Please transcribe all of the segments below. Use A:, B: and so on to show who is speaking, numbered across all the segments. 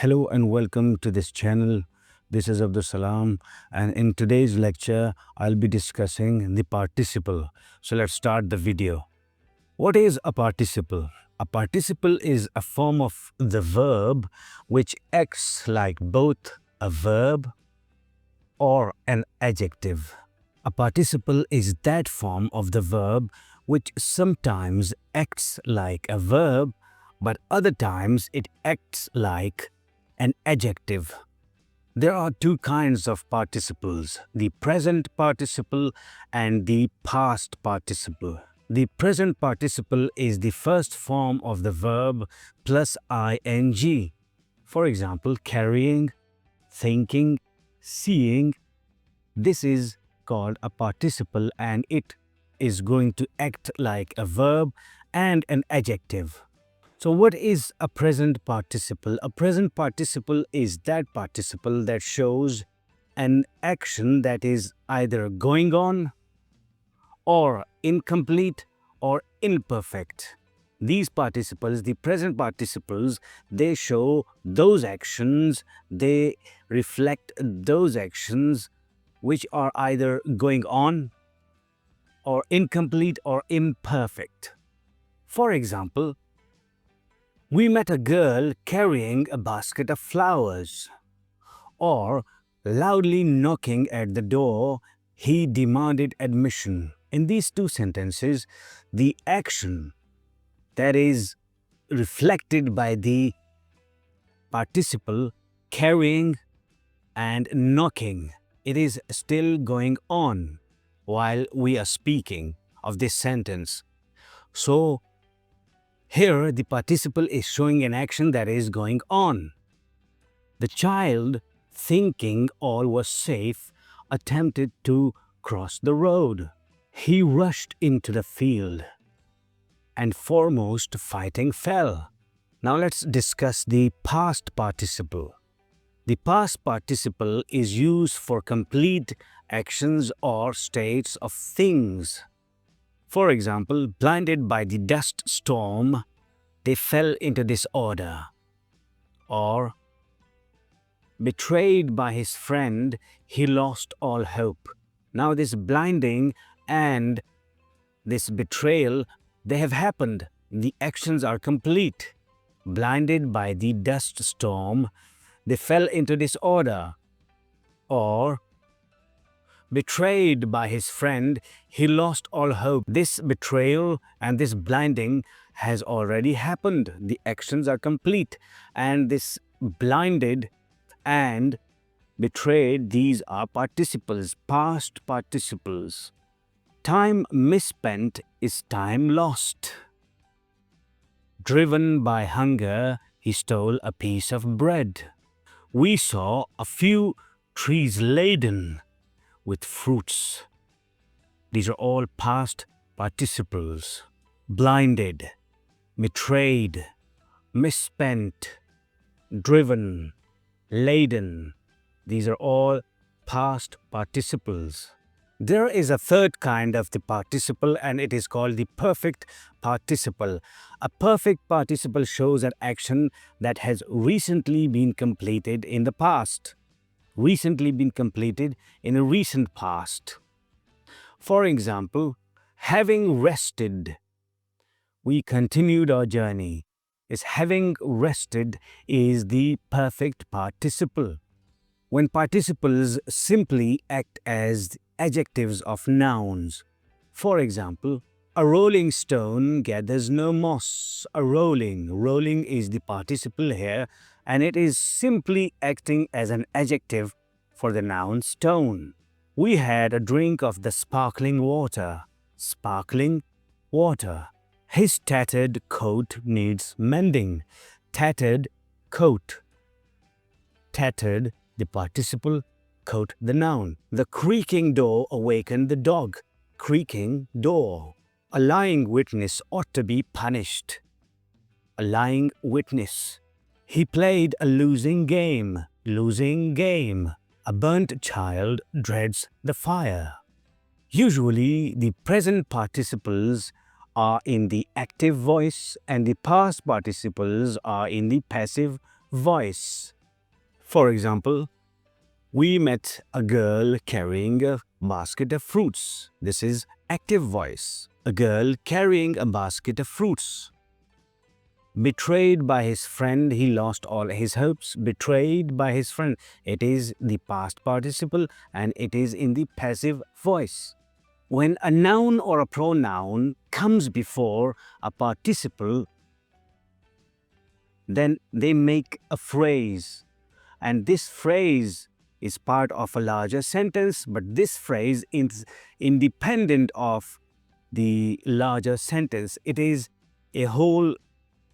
A: Hello and welcome to this channel. This is Abdul Salam, and in today's lecture I'll be discussing the participle. So let's start the video. What is a participle? A participle is a form of the verb which acts like both a verb or an adjective. A participle is that form of the verb which sometimes acts like a verb, but other times it acts like an adjective. There are two kinds of participles, the present participle and the past participle. The present participle is the first form of the verb plus ing. For example, carrying, thinking, seeing. This is called a participle and it is going to act like a verb and an adjective. So what is a present participle? A present participle is that participle that shows an action that is either going on or incomplete or imperfect. These participles, the present participles, they show those actions, they reflect those actions which are either going on or incomplete or imperfect. For example, we met a girl carrying a basket of flowers. Or, loudly knocking at the door, he demanded admission. In these two sentences, the action that is reflected by the participle carrying and knocking, it is still going on while we are speaking of this sentence. So, here, the participle is showing an action that is going on. The child, thinking all was safe, attempted to cross the road. He rushed into the field, and foremost fighting fell. Now let's discuss the past participle. The past participle is used for complete actions or states of things. For example, blinded by the dust storm, they fell into disorder. Or, betrayed by his friend, he lost all hope. Now this blinding and this betrayal, they have happened. The actions are complete. Blinded by the dust storm, they fell into disorder. Or, betrayed by his friend, he lost all hope. This betrayal and this blinding has already happened. The actions are complete. And this blinded and betrayed, these are participles, past participles. Time misspent is time lost. Driven by hunger, he stole a piece of bread. We saw a few trees laden with fruits. These are all past participles. Blinded, betrayed, misspent, driven, laden. These are all past participles. There is a third kind of the participle and it is called the perfect participle. A perfect participle shows an action that has recently been completed in the past. Recently been completed in a recent past. For example, having rested, we continued our journey. Having rested is the perfect participle. When participles simply act as adjectives of nouns. For example, a rolling stone gathers no moss. Rolling is the participle here, and it is simply acting as an adjective for the noun stone. We had a drink of the sparkling water. Sparkling water. His tattered coat needs mending. Tattered coat. Tattered, the participle, coat, the noun. The creaking door awakened the dog. Creaking door. A lying witness ought to be punished. A lying witness. He played a losing game. Losing game. A burnt child dreads the fire. Usually, the present participles are in the active voice and the past participles are in the passive voice. For example, we met a girl carrying a basket of fruits. This is active voice. A girl carrying a basket of fruits. Betrayed by his friend, he lost all his hopes. Betrayed by his friend. It is the past participle and it is in the passive voice. When a noun or a pronoun comes before a participle, then they make a phrase. And this phrase is part of a larger sentence, but this phrase is independent of the larger sentence. It is a whole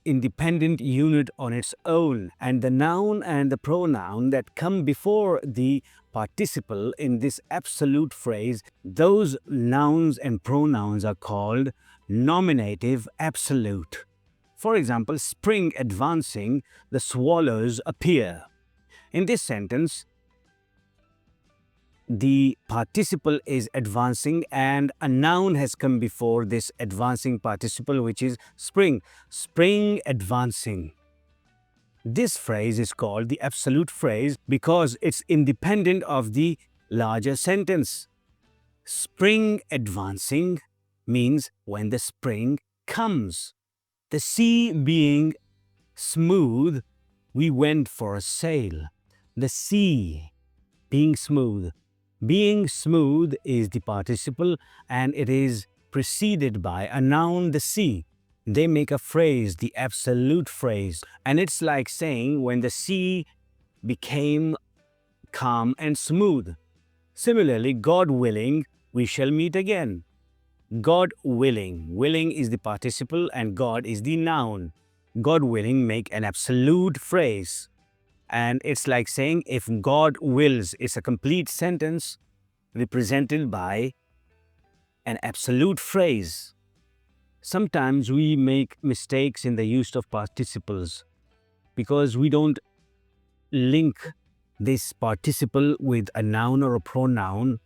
A: independent unit on its own, and the noun and the pronoun that come before the participle in this absolute phrase, those nouns and pronouns are called nominative absolute. For example, spring advancing, the swallows appear. In this sentence, the participle is advancing and a noun has come before this advancing participle, which is spring. Spring advancing. This phrase is called the absolute phrase because it's independent of the larger sentence. Spring advancing means when the spring comes. The sea being smooth, we went for a sail. The sea being smooth. Being smooth is the participle and it is preceded by a noun, the sea. They make a phrase, the absolute phrase. And it's like saying when the sea became calm and smooth. Similarly, God willing, we shall meet again. God willing. Willing is the participle and God is the noun. God willing make an absolute phrase. And it's like saying if God wills, it's a complete sentence represented by an absolute phrase. Sometimes we make mistakes in the use of participles because we don't link this participle with a noun or a pronoun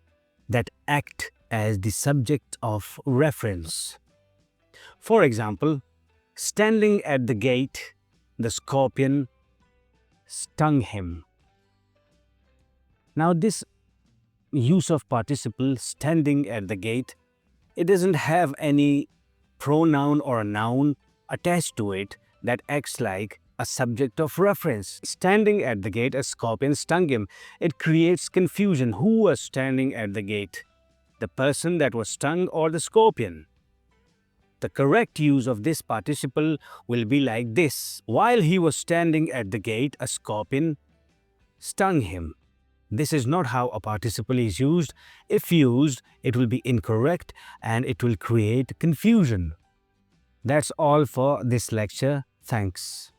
A: that act as the subject of reference. For example, standing at the gate, the scorpion stung him. Now this use of participle standing at the gate, it doesn't have any pronoun or a noun attached to it that acts like a subject of reference. Standing at the gate, a scorpion stung him. It creates confusion. Who was standing at the gate? The person that was stung or the scorpion? The correct use of this participle will be like this. While he was standing at the gate, a scorpion stung him. This is not how a participle is used. If used, it will be incorrect and it will create confusion. That's all for this lecture. Thanks.